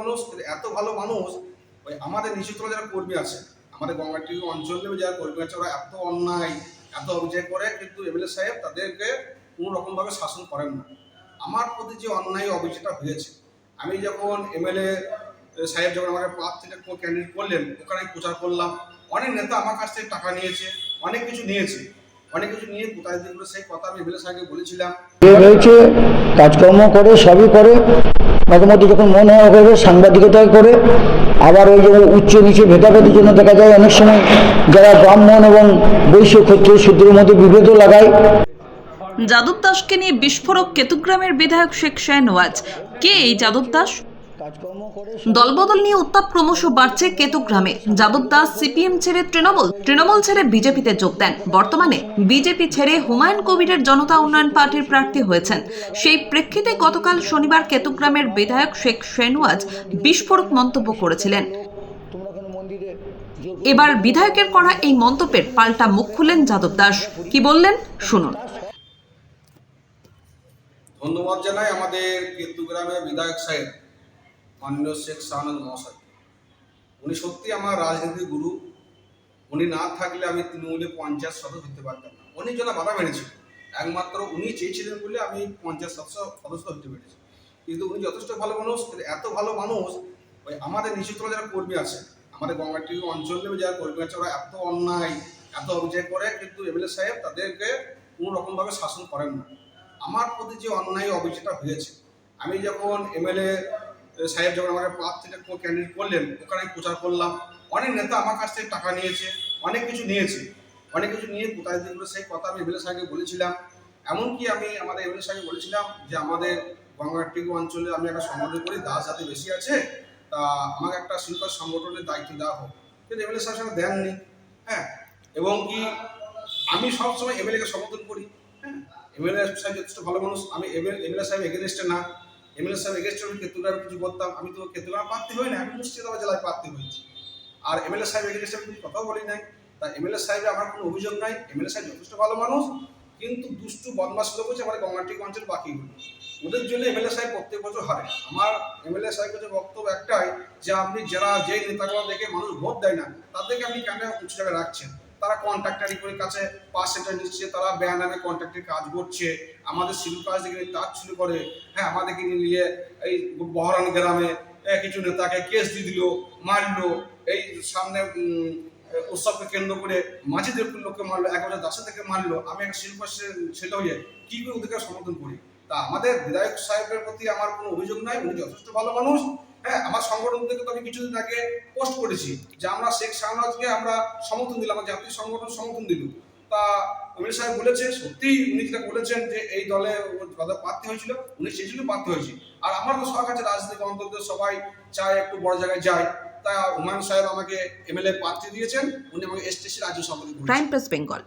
মানুষ, এত ভালো মানুষ। ওই আমাদের নিচুতলা যারা কর্মী আছে, আমাদের গঙ্গাটি অঞ্চলে যারা কর্মী আছে, ওরা এত অন্যায়, এত অভিযোগ করে, কিন্তু এমএলএ সাহেব তাদেরকে কোনো রকমভাবে শাসন করেন না। আমার প্রতি যে অন্যায় অভিযোগটা হয়েছে, আমি যখন এমএলএ সাহেব যখন আমাকে পাঁচ থেকে ক্যান্ডিডেট করলেন, ওখানে প্রচার করলাম, অনেক নেতা আমার কাছ থেকে টাকা নিয়েছে, অনেক কিছু নিয়েছে, অনেক কিছু নিয়ে কোথায় দিয়েগুলো সেই কথা আমি এমএলএ সাহেবকে বলেছিলাম। রয়েছে, কাজকর্ম করে, সবই করে, মাঝে মধ্যে যখন মনে হয় করে সাংবাদিকতা করে। আবার ওই যে উচ্চ নিচে ভেদাভেদের জন্য দেখা যায় অনেক সময় যারা ব্রাহ্মণ এবং বৈশ্য ক্ষত্রিয় শূদ্রের মধ্যে বিভেদও লাগায়। যাদব দাসকে নিয়ে বিস্ফোরক কেতুগ্রামের বিধায়ক শেখ শাহনওয়াজ। কে এই যাদব দাস? দলবদল নিয়ে উত্তাপ ক্রমশ বাড়ছে কেতুগ্রামে। যাদব দাস সিপিএম ছেড়ে তৃণমূল ছেড়ে বিজেপিতে যোগ দেন। বর্তমানে বিজেপি ছেড়ে হুমায়ুন কবিরের জনতা উন্নয়ন পার্টির প্রার্থী হয়েছেন। সেই প্রেক্ষিতে গতকাল শনিবার কেতুগ্রামের বিধায়ক শেখ শাহনওয়াজ বিস্ফোরক মন্তব্য করেছিলেন। এবার বিধায়কের করা এই মন্তব্যের পাল্টা মুখ খুললেন যাদব দাস। কি বললেন শুনুন। ধন্যবাদ জানাই আমাদের কেতুগ্রামের বিধায়ক সাহেব মাননীয় শেখ শাহনওয়াজ মহাশয়। উনি সত্যি আমার রাজনীতির গুরু। উনি না থাকলে আমি তৃণমূলে পঞ্চায়েত সদস্য হতে পারতাম না। উনি যেন বাধা মেরেছিল, একমাত্র উনি চেয়েছিলেন বলে আমি পঞ্চায়েত সদস্য হতে পেরেছি। কিন্তু উনি যথেষ্ট ভালো মানুষ, এত ভালো মানুষ। ওই আমাদের নিচুতলা যারা কর্মী আছে, আমাদের গঙ্গাটি অঞ্চলে যারা কর্মী আছে, ওরা এত অন্যায়, এত অভিযোগ করে, কিন্তু এমএলএ সাহেব তাদেরকে কোনো রকমভাবে শাসন করেন না। আমার প্রতি যে অন্যায় অভিযোগটা হয়েছে, আমি যখন এমএলএ সাহেব যখন আমাকে পাঁচ থেকে ক্যান্ডিডেট করলেন, ওখানে প্রচার করলাম, অনেক নেতা আমার কাছ থেকে টাকা নিয়েছে, অনেক কিছু নিয়েছে, অনেক কিছু নিয়ে কোথায় দিয়েগুলো সেই কথা আমি এমএলএ সাহেবকে বলেছিলাম। এমনকি আমি আমাদের এমএলএ সাহেবকে বলেছিলাম যে আমাদের গঙ্গাটি অঞ্চলে আমি একটা সংগঠন করি, দাস জাতি বেশি আছে, তা আমাকে একটা শিল্পের সংগঠনের দায়িত্ব দেওয়া হোক। কিন্তু এমএলএ সাহেব সঙ্গে দেননি। হ্যাঁ, এবং কি আমি সবসময় এমএলএকে সমর্থন করি। হ্যাঁ, এমএলএ সাহেব যথেষ্ট ভালো মানুষ। আমি এমএলএ সাহেব এগেনস্টে না, এমএলএ সাহেব এগেনস্টে আমি কেতুগ্রামে কিছু করতাম, আমি তো কেতুগ্রাম প্রার্থী হই না, আমি মুর্শিদাবাদ জেলায় প্রার্থী হয়েছি। আর এমএলএ সাহেব এগেনস্টে আমি কিছু কথাও বলি নাই। তা এমএলএ সাহেবের আমার কোনো অভিযোগ নাই। এমএলএ সাহেব যথেষ্ট ভালো মানুষ, কিন্তু দুষ্টু বদমাশ লোক হচ্ছে আমাদের গঙ্গাটি অঞ্চল বাকিগুলো। ওদের জন্য এমএলএ সাহেব প্রত্যেক বছর হারে। আমার এমএলএ সাহেবের যে বক্তব্য একটাই, যে আপনি যারা যেই নেতাগুলো দেখে মানুষ ভোট দেয় না, তাদেরকে আপনি কেন উঁচু জায়গায় রাখছেন? তারা কন্ট্রাক্টারি করে কাছে 5% নিচ্ছে, তারা ব্যয় নামে কন্ট্রাক্টের কাজ করছে, আমাদের শিল্প কাজ থেকে তার শুরু করে। হ্যাঁ, আমাদেরকে নিয়ে এই বহরান গ্রামে কিছু নেতাকে কেস দিয়ে দিল, মারলো। এই সামনে উৎসবকে কেন্দ্র করে মাঝিদের লোককে মারলো, 1000 থেকে মারলো। আমি একটা শিল্প ছেলে হয়ে কি করে ওদেরকে সমর্থন করি? তা আমাদের বিধায়ক সাহেবের প্রতি আমার কোনো অভিযোগ নাই, উনি যথেষ্ট ভালো মানুষ। হ্যাঁ, আমার সংগঠন থেকে তো আমি কিছুদিন আগে পোস্ট করেছি যে আমরা শেখ শাহনওয়াজকে আমরা সমর্থন দিলাম, আমার জাতীয় সংগঠন সমর্থন দিল। তা এমএলএ সাহেব বলেছে, সত্যি উনি যেটা বলেছেন যে এই দলে প্রার্থী হয়েছিল, উনি চেয়েছিল প্রার্থী হয়েছে। আর আমার তো শখ আছে রাজনীতি, অন্তত সবাই চায় একটু বড় জায়গায় যায়। তা হুমায়ুন সাহেব আমাকে এমএলএ প্রার্থী দিয়েছেন, উনি আমাকে এসটিসি রাজ্য সভাপতি করেছেন। Prime press Bengal.